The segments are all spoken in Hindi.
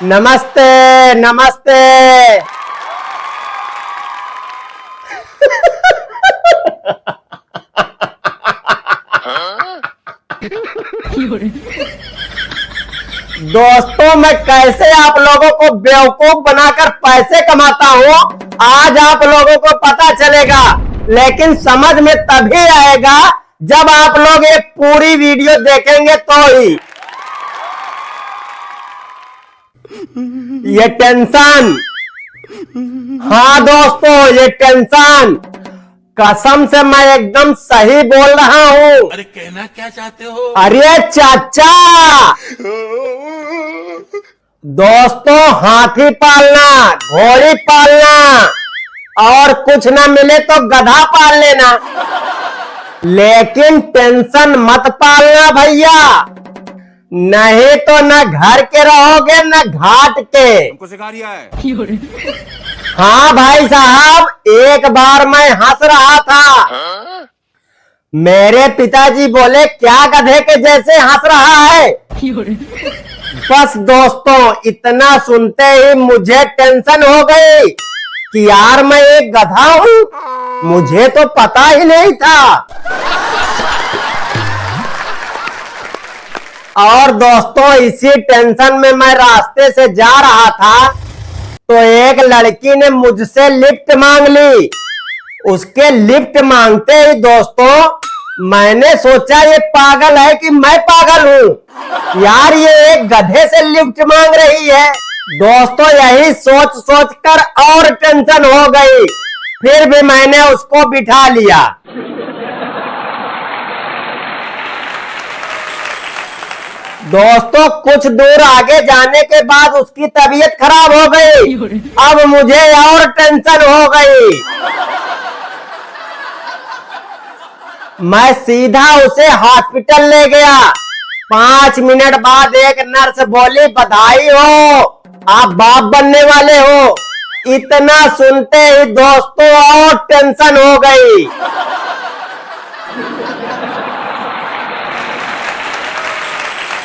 नमस्ते नमस्ते। दोस्तों, मैं कैसे आप लोगों को बेवकूफ बनाकर पैसे कमाता हूँ आज आप लोगों को पता चलेगा, लेकिन समझ में तभी आएगा जब आप लोग ये पूरी वीडियो देखेंगे तो ही। ये टेंशन, हाँ दोस्तों, ये टेंशन कसम से मैं एकदम सही बोल रहा हूँ। अरे कहना क्या चाहते हो? अरे चाचा, दोस्तों हाथी पालना, घोड़ी पालना और कुछ ना मिले तो गधा पाल लेना, लेकिन टेंशन मत पालना भैया, नहीं तो न घर के रहोगे न घाट के। तुमको सिखा रिया है। हाँ भाई साहब, एक बार मैं हंस रहा था, मेरे पिताजी बोले क्या गधे के जैसे हंस रहा है। बस दोस्तों, इतना सुनते ही मुझे टेंशन हो गई कि यार मैं एक गधा हूँ, मुझे तो पता ही नहीं था। और दोस्तों, इसी टेंशन में मैं रास्ते से जा रहा था तो एक लड़की ने मुझसे लिफ्ट मांग ली। उसके लिफ्ट मांगते ही दोस्तों मैंने सोचा ये पागल है कि मैं पागल हूँ, यार ये एक गधे से लिफ्ट मांग रही है। दोस्तों यही सोच सोच कर और टेंशन हो गई, फिर भी मैंने उसको बिठा लिया। दोस्तों कुछ दूर आगे जाने के बाद उसकी तबीयत खराब हो गई। अब मुझे और टेंशन हो गई। मैं सीधा उसे हॉस्पिटल ले गया। 5 मिनट बाद एक नर्स बोली, बधाई हो, आप बाप बनने वाले हो। इतना सुनते ही दोस्तों और टेंशन हो गई।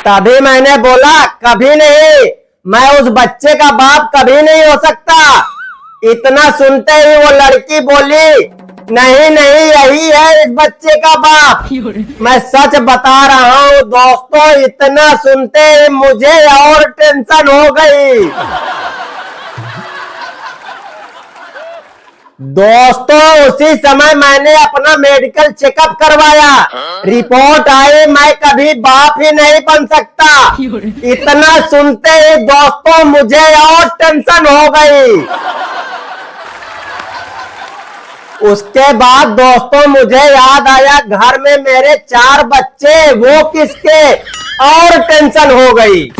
तभी मैंने बोला, कभी नहीं, मैं उस बच्चे का बाप कभी नहीं हो सकता। इतना सुनते ही वो लड़की बोली, नहीं नहीं, यही है इस बच्चे का बाप। मैं सच बता रहा हूँ दोस्तों, इतना सुनते ही मुझे और टेंशन हो गई। दोस्तों उसी समय मैंने अपना मेडिकल चेकअप करवाया, रिपोर्ट आई मैं कभी बाप ही नहीं बन सकता। इतना सुनते ही दोस्तों मुझे और टेंशन हो गई। उसके बाद दोस्तों मुझे याद आया घर में मेरे 4 बच्चे, वो किसके, और टेंशन हो गई।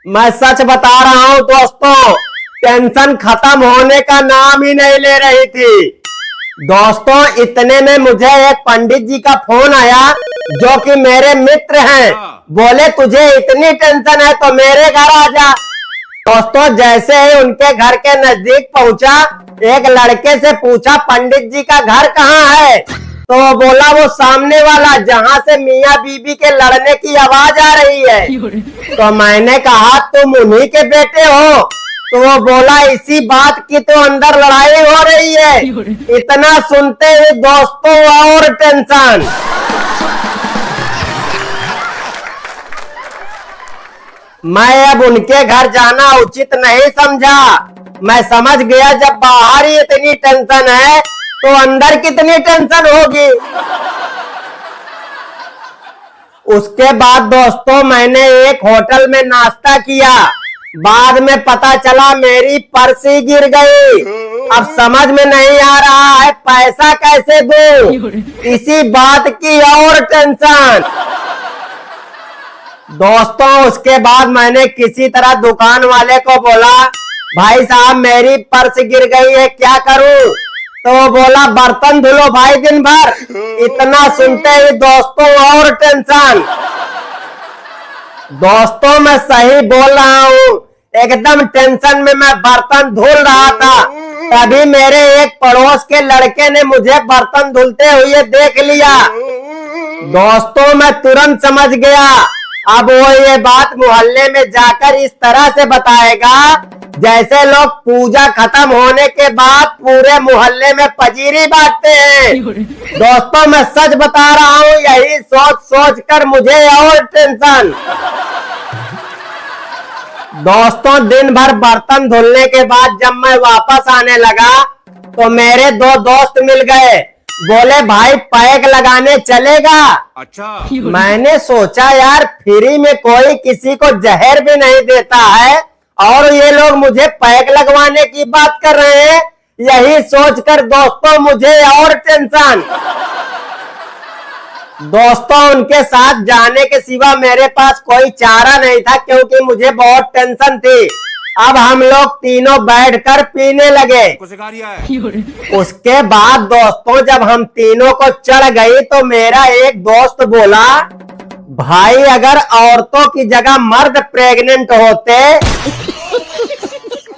मैं सच बता रहा हूँ दोस्तों, टेंशन खत्म होने का नाम ही नहीं ले रही थी। दोस्तों इतने में मुझे एक पंडित जी का फोन आया जो कि मेरे मित्र हैं। बोले तुझे इतनी टेंशन है तो मेरे घर आ जा। दोस्तों जैसे ही उनके घर के नजदीक पहुंचा, एक लड़के से पूछा, पंडित जी का घर कहाँ है? तो वो बोला, वो सामने वाला जहाँ से मियाँ बीबी के लड़ने की आवाज आ रही है। तो मैंने कहा तुम उन्हीं के बेटे हो? तो वो बोला, इसी बात की तो अंदर लड़ाई हो रही है। इतना सुनते ही दोस्तों और टेंशन। मैं अब उनके घर जाना उचित नहीं समझा। मैं समझ गया जब बाहर ही इतनी टेंशन है तो अंदर कितनी टेंशन होगी। उसके बाद दोस्तों मैंने एक होटल में नाश्ता किया। बाद में पता चला मेरी पर्स ही गिर गई। अब समझ में नहीं आ रहा है पैसा कैसे दूं। इसी बात की और टेंशन। दोस्तों उसके बाद मैंने किसी तरह दुकान वाले को बोला, भाई साहब मेरी पर्स गिर गई है, क्या करूं? तो वो बोला, बर्तन धुलो भाई दिन भर। इतना सुनते ही दोस्तों और टेंशन। दोस्तों मैं सही बोल रहा हूँ, एकदम टेंशन में मैं बर्तन धुल रहा था। तभी मेरे एक पड़ोस के लड़के ने मुझे बर्तन धुलते हुए देख लिया। दोस्तों मैं तुरंत समझ गया। अब वो ये बात मोहल्ले में जाकर इस तरह से बताएगा जैसे लोग पूजा खत्म होने के बाद पूरे मोहल्ले में पजीरी बांटते हैं। दोस्तों मैं सच बता रहा हूँ, यही सोच सोच कर मुझे और टेंशन। दोस्तों दिन भर बर्तन धुलने के बाद जब मैं वापस आने लगा तो मेरे दो दोस्त मिल गए। बोले भाई पैक लगाने चलेगा। अच्छा। मैंने सोचा यार फ्री में कोई किसी को जहर भी नहीं देता है और ये लोग मुझे पैक लगवाने की बात कर रहे हैं। यही सोचकर दोस्तों मुझे और टेंशन। दोस्तों उनके साथ जाने के सिवा मेरे पास कोई चारा नहीं था क्योंकि मुझे बहुत टेंशन थी। अब हम लोग तीनों बैठकर पीने लगे। सिखा रिया है। उसके बाद दोस्तों जब हम तीनों को चढ़ गई तो मेरा एक दोस्त बोला, भाई अगर औरतों की जगह मर्द प्रेग्नेंट होते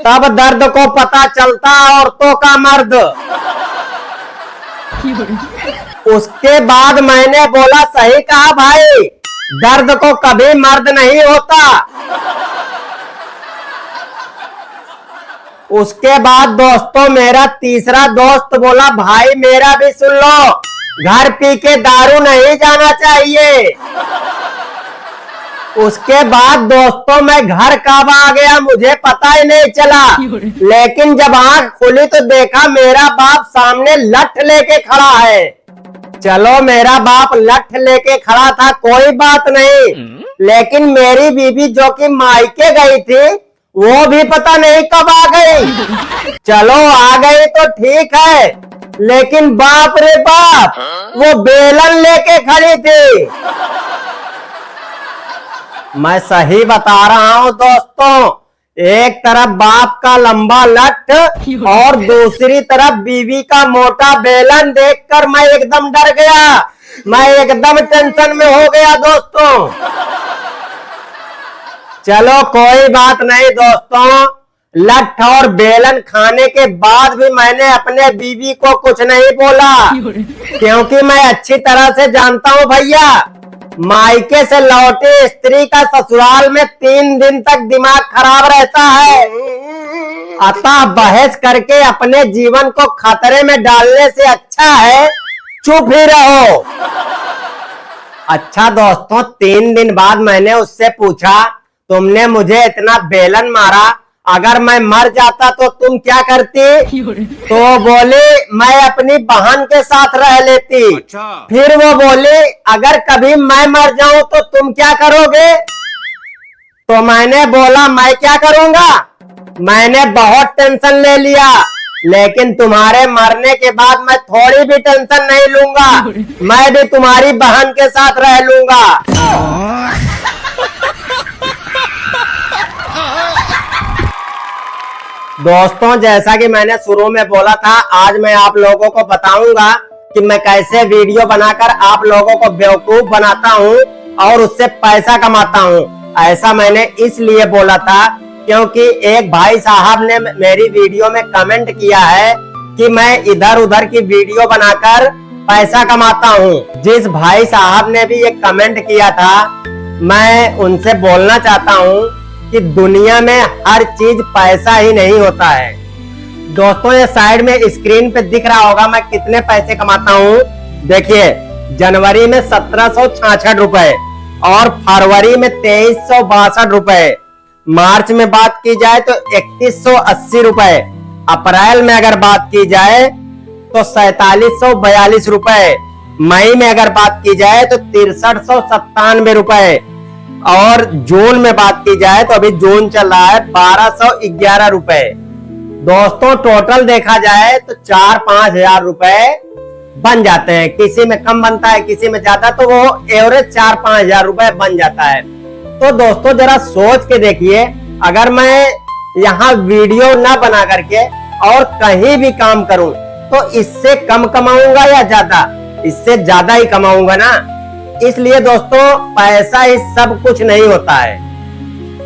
तब दर्द को पता चलता औरतों का मर्द। उसके बाद मैंने बोला सही कहा भाई, दर्द को कभी मर्द नहीं होता। उसके बाद दोस्तों मेरा तीसरा दोस्त बोला, भाई मेरा भी सुन लो, घर पी के दारू नहीं जाना चाहिए। उसके बाद दोस्तों मैं घर कब आ गया मुझे पता ही नहीं चला, लेकिन जब आंख खुली तो देखा मेरा बाप सामने लठ लेके खड़ा है। चलो मेरा बाप लठ लेके खड़ा था कोई बात नहीं, लेकिन मेरी बीबी जो कि मायके गई थी वो भी पता नहीं कब आ गई। चलो आ गई तो ठीक है, लेकिन बाप रे बाप वो बेलन लेके खड़ी थी। मैं सही बता रहा हूँ दोस्तों, एक तरफ बाप का लंबा लठ और दूसरी तरफ बीवी का मोटा बेलन देखकर मैं एकदम डर गया। मैं एकदम टेंशन में हो गया दोस्तों। चलो कोई बात नहीं दोस्तों, लठ और बेलन खाने के बाद भी मैंने अपने बीवी को कुछ नहीं बोला क्योंकि मैं अच्छी तरह से जानता हूँ भैया, मायके से लौटे स्त्री का ससुराल में 3 दिन तक दिमाग खराब रहता है। अतः बहस करके अपने जीवन को खतरे में डालने से अच्छा है चुप ही रहो। अच्छा दोस्तों 3 दिन बाद मैंने उससे पूछा, तुमने मुझे इतना बेलन मारा, अगर मैं मर जाता तो तुम क्या करती? तो बोले मैं अपनी बहन के साथ रह लेती। अच्छा। फिर वो बोले अगर कभी मैं मर जाऊं तो तुम क्या करोगे? तो मैंने बोला मैं क्या करूंगा, मैंने बहुत टेंशन ले लिया, लेकिन तुम्हारे मरने के बाद मैं थोड़ी भी टेंशन नहीं लूंगा, मैं भी तुम्हारी बहन के साथ रह लूंगा। दोस्तों जैसा कि मैंने शुरू में बोला था, आज मैं आप लोगों को बताऊंगा कि मैं कैसे वीडियो बनाकर आप लोगों को बेवकूफ बनाता हूं और उससे पैसा कमाता हूं। ऐसा मैंने इसलिए बोला था क्योंकि एक भाई साहब ने मेरी वीडियो में कमेंट किया है कि मैं इधर उधर की वीडियो बनाकर पैसा कमाता हूं। जिस भाई साहब ने भी ये कमेंट किया था, मैं उनसे बोलना चाहता हूं कि दुनिया में हर चीज पैसा ही नहीं होता है। दोस्तों ये साइड में स्क्रीन पे दिख रहा होगा मैं कितने पैसे कमाता हूँ। देखिए जनवरी में 1766 रुपए और फरवरी में 2362 रुपए, मार्च में बात की जाए तो 3180 रुपए, अप्रैल में अगर बात की जाए तो 4742 रुपए, मई में अगर बात की जाए तो 6397 रुपए और जून में बात की जाए तो अभी जून चल रहा है 1211 रुपए। दोस्तों टोटल देखा जाए तो 4-5 हजार रुपए बन जाते हैं, किसी में कम बनता है किसी में ज्यादा, तो वो एवरेज 4-5 हजार रुपए बन जाता है। तो दोस्तों जरा सोच के देखिए, अगर मैं यहाँ वीडियो ना बना करके और कहीं भी काम करूं तो इससे कम कमाऊंगा या ज्यादा? इससे ज्यादा ही कमाऊंगा ना। इसलिए दोस्तों पैसा ही सब कुछ नहीं होता है।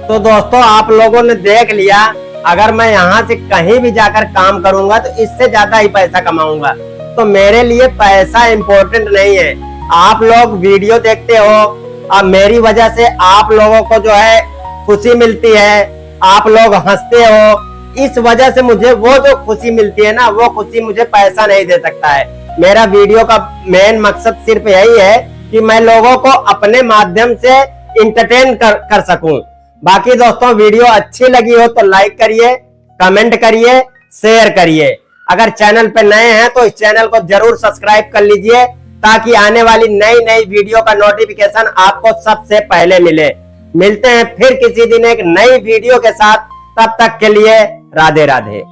तो दोस्तों आप लोगों ने देख लिया, अगर मैं यहाँ से कहीं भी जाकर काम करूंगा तो इससे ज्यादा ही पैसा कमाऊंगा। तो मेरे लिए पैसा इम्पोर्टेंट नहीं है, आप लोग वीडियो देखते हो और मेरी वजह से आप लोगों को जो है खुशी मिलती है, आप लोग हंसते हो, इस वजह से मुझे वो जो खुशी मिलती है ना, वो खुशी मुझे पैसा नहीं दे सकता है। मेरा वीडियो का मेन मकसद सिर्फ यही है कि मैं लोगों को अपने माध्यम से इंटरटेन कर सकूं। बाकी दोस्तों, वीडियो अच्छी लगी हो तो लाइक करिए, कमेंट करिए, शेयर करिए। अगर चैनल पे नए हैं तो इस चैनल को जरूर सब्सक्राइब कर लीजिए, ताकि आने वाली नई नई वीडियो का नोटिफिकेशन आपको सबसे पहले मिले। मिलते हैं फिर किसी दिन एक नई वीडियो के साथ, तब तक के लिए राधे राधे।